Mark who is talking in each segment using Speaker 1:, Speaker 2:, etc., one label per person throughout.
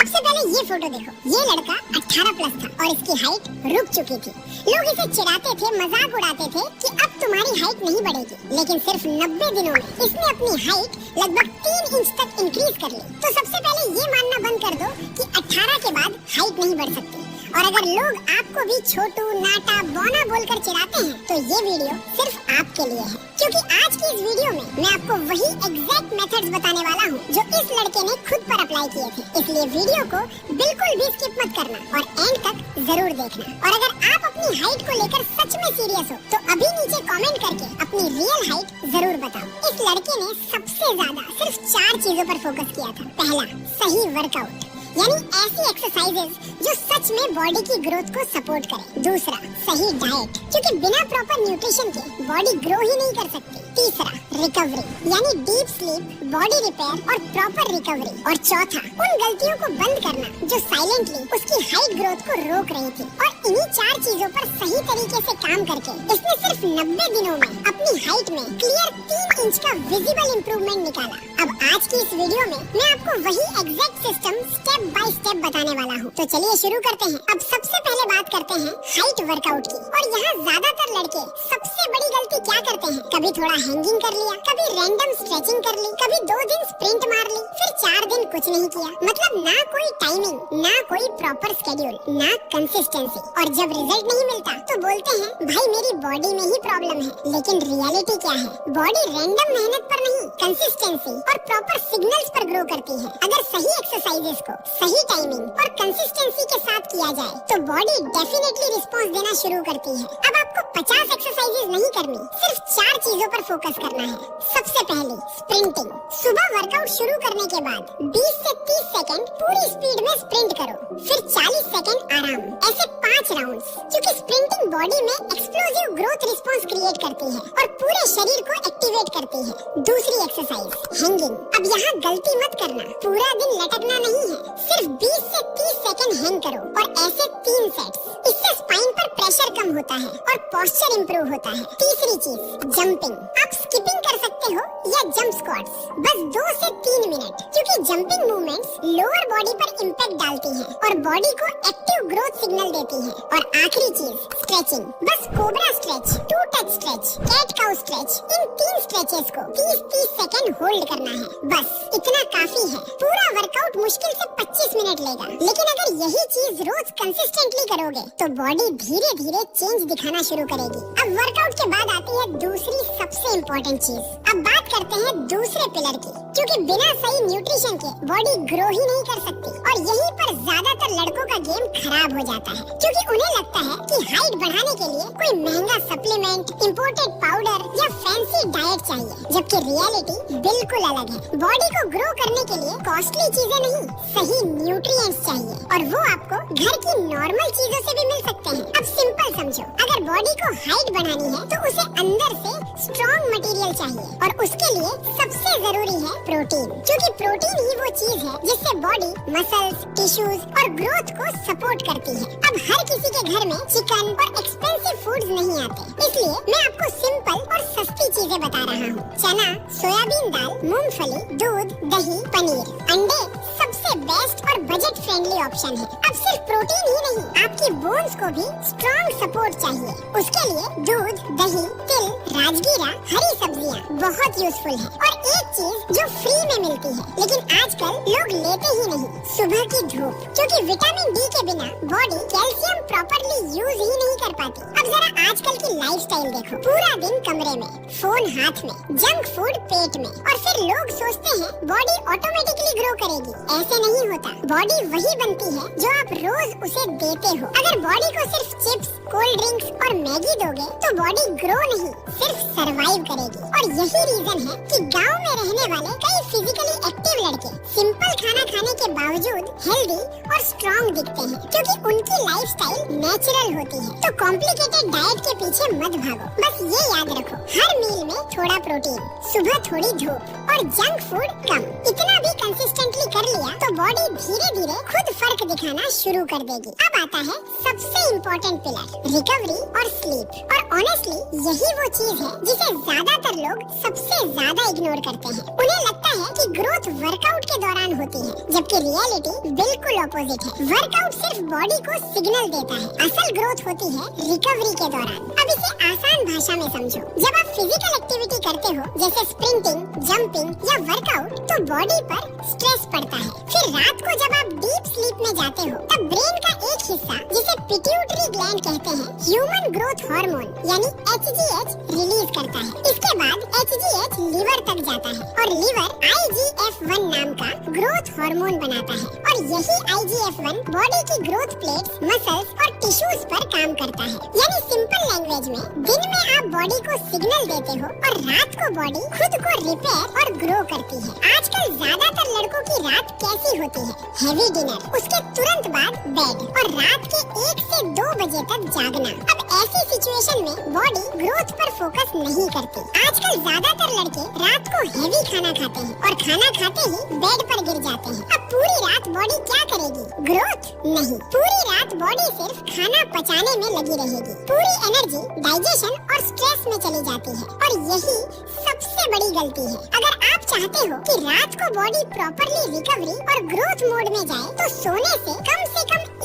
Speaker 1: सबसे पहले ये फोटो देखो, ये लड़का 18 प्लस था और इसकी हाइट रुक चुकी थी। लोग इसे चिढ़ाते थे, मजाक उड़ाते थे कि अब तुम्हारी हाइट नहीं बढ़ेगी, लेकिन सिर्फ 90 दिनों में इसने अपनी हाइट लगभग 3 इंच तक इंक्रीज कर ली। तो सबसे पहले ये मानना बंद कर दो कि 18 के बाद हाइट नहीं बढ़ सकती। और अगर लोग आपको भी छोटू, नाटा, बौना बोलकर चिढ़ाते हैं तो ये वीडियो सिर्फ आपके लिए है, क्योंकि आज की इस वीडियो में मैं आपको वही एग्जैक्ट मेथड्स बताने वाला हूँ जो इस लड़के ने खुद पर अप्लाई किए थे। इसलिए वीडियो को बिल्कुल भी स्किप मत करना और एंड तक जरूर देखना। और अगर आप अपनी हाइट को लेकर सच में सीरियस हो तो अभी नीचे कमेंट करके अपनी रियल हाइट जरूर बताओ। इस लड़के ने सबसे ज्यादा सिर्फ 4 चीजों पर फोकस किया था। पहला, सही वर्कआउट, यानी ऐसी एक्सरसाइजेस जो सच में बॉडी की ग्रोथ को सपोर्ट करें। दूसरा, सही डाइट, क्योंकि बिना प्रॉपर न्यूट्रिशन के बॉडी ग्रो ही नहीं कर सकती। तीसरा, रिकवरी, यानी डीप स्लीप, बॉडी रिपेयर और प्रॉपर रिकवरी। और चौथा, उन गलतियों को बंद करना जो साइलेंटली उसकी हाइट ग्रोथ को रोक रही थी। और इन्हीं 4 चीजों पर सही तरीके से काम करके इसने सिर्फ 90 दिनों में अपनी हाइट में क्लियर 3 इंच का विजिबल इंप्रूवमेंट निकाला। अब आज की इस वीडियो में मैं आपको वही exact system step by step बताने वाला हूँ। तो चलिए शुरू करते हैं। अब सबसे पहले बात करते हैं हाइट वर्कआउट की। और यहाँ ज्यादातर लड़के सबसे बड़ी गलती क्या करते हैं, कभी थोड़ा हैंगिंग कर लिया, कभी रैंडम स्ट्रेचिंग कर ली, कभी 2 दिन स्प्रिंट मार ली, फिर 4 दिन कुछ नहीं किया। मतलब ना कोई टाइमिंग, ना कोई प्रॉपर शेड्यूल, ना कंसिस्टेंसी। और जब रिजल्ट नहीं मिलता तो बोलते हैं भाई मेरी बॉडी में ही प्रॉब्लम है। लेकिन रियलिटी क्या है, बॉडी रैंडम मेहनत पर नहीं, कंसिस्टेंसी और प्रॉपर सिग्नल्स पर ग्रो करती है। अगर सही एक्सरसाइजेस को सही टाइमिंग और कंसिस्टेंसी के साथ किया जाए तो बॉडी डेफिनेटली रिस्पांस देना शुरू करती है। अब आपको 50 एक्सरसाइजेस नहीं करनी, सिर्फ 4 चीजों पर फोकस करना है। सबसे पहले, स्प्रिंटिंग। सुबह वर्कआउट शुरू करने के बाद 20 से 30 सेकंड पूरी स्पीड में स्प्रिंट करो, फिर 40 सेकंड आराम, ऐसे 5 राउंड्स। क्योंकि स्प्रिंटिंग बॉडी में एक्सप्लोसिव ग्रोथ रिस्पांस क्रिएट करती है और पूरे शरीर को एक्टिवेट करती है। दूसरी एक्सरसाइज, हैंगिंग। अब यहाँ गलती मत करना, पूरा दिन लटकना नहीं है, सिर्फ 20 से 30 सेकंड हैंग करो और ऐसे 3 सेट्स। इससे स्पाइन पर प्रेशर कम होता है और पोस्चर इंप्रूव होता है। तीसरी चीज, जंपिंग। आप स्किपिंग कर सकते हो या जंप स्क्वाट्स, बस 2 से 3 मिनट, क्योंकि जंपिंग मूवमेंट्स लोअर बॉडी पर इम्पैक्ट डालती हैं और बॉडी को एक्टिव ग्रोथ सिग्नल देती है। और आखिरी चीज, स्ट्रेचिंग। बस cobra stretch, 2 touch stretch, cat cow stretch, इन 3 स्ट्रेचेस को 30-30 सेकंड होल्ड करना है। बस इतना काफी है। पूरा वर्कआउट मुश्किल से 25 मिनट लेगा, लेकिन अगर यही चीज रोज कंसिस्टेंटली करोगे तो बॉडी धीरे धीरे चेंज दिखाना शुरू करेगी। अब वर्कआउट के बाद आती है दूसरी सबसे इम्पोर्टेंट चीज। अब बात करते हैं दूसरे पिलर की, क्योंकि बिना सही न्यूट्रिशन के बॉडी ग्रो ही नहीं कर सकती। और यहीं पर ज्यादातर लड़कों का गेम खराब हो जाता है, क्योंकि उन्हें लगता है कि हाइट बढ़ाने के लिए कोई महंगा सप्लीमेंट, इम्पोर्टेड पाउडर या फैंसी डाइट चाहिए, जबकि रियलिटी बिल्कुल अलग है। बॉडी को ग्रो करने के लिए कॉस्टली चीजें नहीं, सही न्यूट्रिएंट्स चाहिए, और वो आपको घर की नॉर्मल चीजों से भी मिल सकते हैं। अब सिंपल समझो, अगर बॉडी को हाइट बढ़ानी है तो उसे अंदर से स्ट्रॉन्ग मटेरियल चाहिए, और उसके लिए सबसे जरूरी है प्रोटीन, क्योंकि प्रोटीन ही वो चीज है जिससे बॉडी मसल्स, टिश्यूज और ग्रोथ को सपोर्ट करती है। अब हर किसी के घर में चिकन और एक्सपेंसिव फूड्स नहीं आते, इसलिए मैं आपको सिंपल और सस्ती चीजें बता रहा हूँ। चना, सोयाबीन दाल, मूंगफली, दूध, दही, पनीर, अंडे सबसे बेस्ट और बजट फ्रेंडली ऑप्शन है। अब सिर्फ प्रोटीन ही नहीं, आपकी बोन्स को भी स्ट्रॉन्ग सपोर्ट चाहिए। उसके लिए दूध, दही, तिल, राजगीरा, हरी सब्जियाँ बहुत यूजफुल है। और एक चीज जो फ्री में मिलती है लेकिन आजकल लोग लेते ही नहीं, सुबह की धूप, क्योंकि विटामिन डी के बिना बॉडी कैल्शियम प्रॉपरली यूज ही नहीं कर पाती। अब जरा आजकल की लाइफस्टाइल देखो, पूरा दिन कमरे में, फोन हाथ में, जंक फूड पेट में, और फिर लोग सोचते हैं बॉडी ऑटोमेटिकली ग्रो करेगी। ऐसे नहीं होता, बॉडी वही बनती है जो आप रोज उसे देते हो। अगर बॉडी को सिर्फ चिप्स, कोल्ड ड्रिंक्स और मैगी दोगे तो बॉडी ग्रो नहीं, सिर्फ सरवाइव करेगी। और यही रीजन है कि गांव में रहने वाले कई फिजिकली एक्टिव लड़के सिंपल खाना खाने के बावजूद हेल्दी और स्ट्रॉन्ग दिखते हैं, क्योंकि उनकी लाइफस्टाइल नेचुरल होती है। तो कॉम्प्लिकेटेड डाइट के पीछे मत भागो, बस ये याद रखो, हर मील में थोड़ा प्रोटीन, सुबह थोड़ी धूप और जंक फूड कम। इतना भी कंसिस्टेंटली कर लिया तो बॉडी धीरे धीरे खुद फर्क दिखाना शुरू कर देगी। अब आता है सबसे इम्पोर्टेंट पिलर, रिकवरी और स्लीप। और ऑनेस्टली यही वो चीज है जिसे ज्यादातर लोग सबसे ज्यादा इग्नोर करते हैं। उन्हें लगता है कि ग्रोथ वर्कआउट के दौरान होती है, जबकि रियलिटी बिल्कुल ऑपोजिट है। वर्कआउट सिर्फ बॉडी को सिग्नल देता है, असल ग्रोथ होती है रिकवरी के दौरान। अब इसे आसान भाषा में समझो। जब आप फिजिकल एक्टिविटी करते हो जैसे स्प्रिंटिंग, जंपिंग या वर्कआउट, तो बॉडी पर स्ट्रेस पड़ता है। फिर रात को जब आप डीप स्लीप में जाते हो तब ब्रेन का एक हिस्सा जिसे पिट्यूटरी ग्लैंड कहते हैं, ह्यूमन ग्रोथ हार्मोन यानी HGH रिलीज करता है। इसके बाद HGH लीवर तक जाता है और लीवर IGF-1 नाम का ग्रोथ हार्मोन बनाता है। और यही IGF-1 बॉडी की ग्रोथ प्लेट्स, मसल्स और टिश्यूज पर काम करता है। यानी सिंपल लैंग्वेज में दिन में आप बॉडी को सिग्नल देते हो और रात को बॉडी खुद को रिपेयर और ग्रो करती है। आजकल ज्यादातर लड़कों की रात कैसी होती है? हेवी डिनर, उसके तुरंत बाद बेड और रात के 1 से 2 बजे तक जागना। अब ऐसी सिचुएशन में बॉडी ग्रोथ पर फोकस नहीं करती। आजकल ज्यादातर लड़के रात को हेवी खाना खाते हैं और खाना खाते ही बेड पर गिर जाते हैं। अब पूरी रात बॉडी क्या करेगी? ग्रोथ नहीं, पूरी रात बॉडी सिर्फ खाना पचाने में लगी रहेगी। पूरी एनर्जी डाइजेशन और स्ट्रेस में चली जाती है और यही सबसे बड़ी गलती है। अगर आप चाहते हो कि रात को बॉडी प्रॉपरली रिकवरी और ग्रोथ मोड में जाए, तो सोने से कम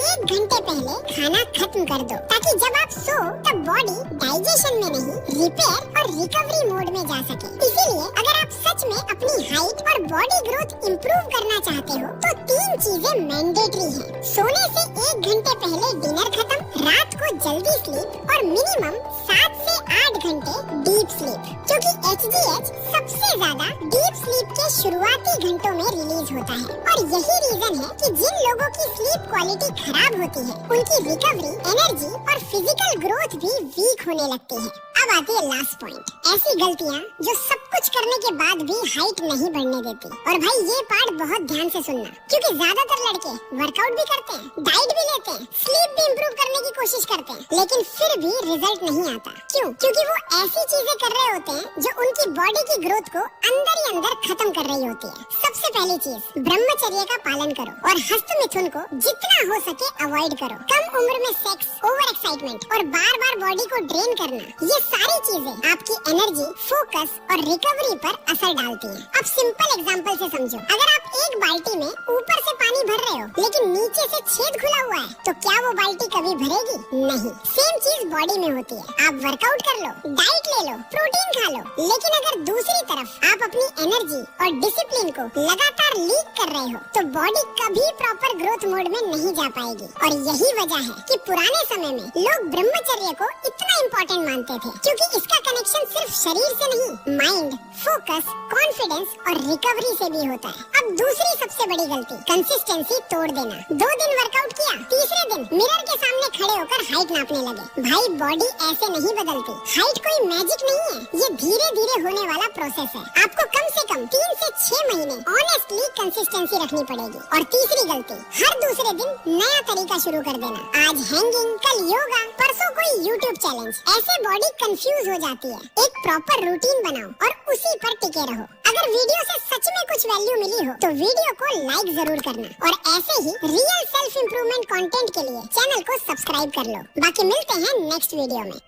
Speaker 1: 1 घंटे पहले खाना खत्म कर दो, ताकि जब आप सो तब बॉडी डाइजेशन में नहीं, रिपेयर और रिकवरी मोड में जा सके। इसीलिए अगर आप सच में अपनी हाइट और बॉडी ग्रोथ इम्प्रूव करना चाहते हो, तो 3 चीजें मैंडेटरी हैं। सोने से 1 घंटे पहले डिनर खत्म, रात को जल्दी स्लीप और मिनिमम 7 से 8 घंटे डीप स्लीप, क्योंकि HGH सबसे ज्यादा डीप स्लीप के शुरुआती घंटों में रिलीज होता है। और यही रीजन है कि जिन लोगों की स्लीप क्वालिटी खराब होती है, उनकी रिकवरी, एनर्जी और फिजिकल ग्रोथ भी वीक होने लगती है। अब आती है लास्ट पॉइंट, ऐसी गलतियाँ जो सब कुछ करने के बाद भी हाइट नहीं बढ़ने देती। और भाई ये पार्ट बहुत ध्यान से सुनना, क्योंकि ज्यादातर लड़के वर्कआउट भी करते हैं, डाइट भी लेते हैं, स्लीप भी इम्प्रूव करने की कोशिश करते हैं, लेकिन फिर भी रिजल्ट नहीं आता। क्यों? क्योंकि वो ऐसी चीजें कर रहे होते हैं जो उनकी बॉडी की ग्रोथ को अंदर ही अंदर खत्म कर रही होती है। सबसे पहली चीज, ब्रह्मचर्य का पालन करो और हस्त मिथुन को जितना हो सके अवॉइड करो। कम उम्र में सेक्स, ओवर एक्साइटमेंट और बार बार बॉडी को ड्रेन करना, ये सारी चीजें आपकी एनर्जी, फोकस और रिकवरी पर असर डालती हैं। अब सिंपल एग्जांपल से समझो, अगर आप एक बाल्टी में ऊपर से पानी भर रहे हो लेकिन नीचे से छेद खुला हुआ है, तो क्या वो बाल्टी कभी भरेगी? नहीं। सेम चीज बॉडी में होती है। आप वर्कआउट कर लो, डाइट ले लो, प्रोटीन खा लो, लेकिन अगर दूसरी तरफ आप अपनी एनर्जी और डिसिप्लिन को लगातार लीक कर रहे हो, तो बॉडी कभी प्रॉपर ग्रोथ मोड में नहीं जा पाएगी। और यही वजह है कि पुराने समय में लोग ब्रह्मचर्य को इतना इम्पोर्टेंट मानते थे, क्योंकि इसका कनेक्शन सिर्फ शरीर से नहीं, माइंड, फोकस, कॉन्फिडेंस और रिकवरी से भी होता है। अब दूसरी सबसे बड़ी गलती, कंसिस्टेंसी तोड़ देना। 2 दिन वर्कआउट किया, तीसरे दिन मिरर के सामने खड़े होकर हाइट नापने लगे। भाई बॉडी ऐसे नहीं बदलती, हाइट कोई मैजिक नहीं है, ये धीरे धीरे होने वाला प्रोसेस है। आपको कम से कम 3 से 6 महीने ऑनेस्टली कंसिस्टेंसी रखनी पड़ेगी। और तीसरी गलती, हर दूसरे दिन नया तरीका शुरू कर देना। आज हैंगिंग, कल योगा, परसों कोई यूट्यूब चैलेंज। ऐसे बॉडी कंफ्यूज हो जाती है। एक प्रॉपर रूटीन बनाओ और उसी पर टिके रहो। अगर वीडियो से सच में कुछ वैल्यू मिली हो तो वीडियो को लाइक जरूर करना और ऐसे ही रियल सेल्फ इम्प्रूवमेंट कंटेंट के लिए चैनल को सब्सक्राइब कर लो। बाकी मिलते हैं नेक्स्ट वीडियो में।